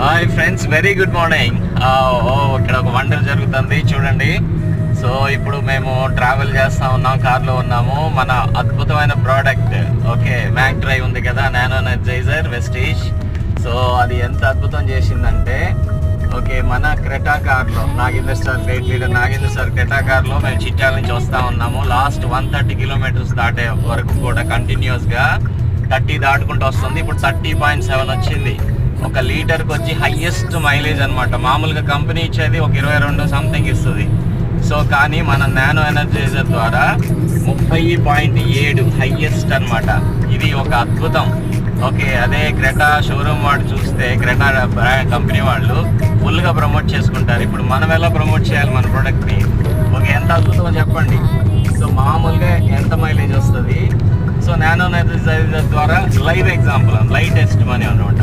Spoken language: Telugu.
Hi friends, very good morning. ఇక్కడ ఒక వండర్ జరుగుతుంది చూడండి. సో ఇప్పుడు మేము ట్రావెల్ చేస్తూ ఉన్నాం, కార్లో ఉన్నాము. మన అద్భుతమైన ప్రోడక్ట్ ఓకే మ్యాక్ డ్రైవ్ ఉంది కదా, నానో ఎనర్జైజర్ వెస్టీజ్. సో అది ఎంత అద్భుతం చేసిందంటే ఓకే మన క్రెటా కార్లో, Nagendra sir great leader Nagendra sir Creta కార్లో మేము చిట్యాల నుంచి వస్తూ ఉన్నాము. లాస్ట్ 130 కిలోమీటర్స్ దాటే వరకు కూడా కంటిన్యూస్గా 30 దాటుకుంటూ వస్తుంది. ఇప్పుడు 30.7 వచ్చింది. ఒక లీటర్కి వచ్చి హయ్యెస్ట్ మైలేజ్ అనమాట. మామూలుగా కంపెనీ ఇచ్చేది ఒక 22 సంథింగ్ ఇస్తుంది. సో కానీ మన నానో ఎనర్జైజర్ ద్వారా 30.7 హయ్యెస్ట్ అనమాట. ఇది ఒక అద్భుతం. ఓకే అదే క్రెటా షోరూమ్ వాడు చూస్తే క్రెటా కంపెనీ వాళ్ళు ఫుల్గా ప్రమోట్ చేసుకుంటారు. ఇప్పుడు మనం ఎలా ప్రమోట్ చేయాలి మన ప్రోడక్ట్ని? ఓకే ఎంత అద్భుతం చెప్పండి. సో మామూలుగా ఎంత మైలేజ్ వస్తుంది. సో నానో ఎనర్జైజర్ ద్వారా live example, live test money అనమాట.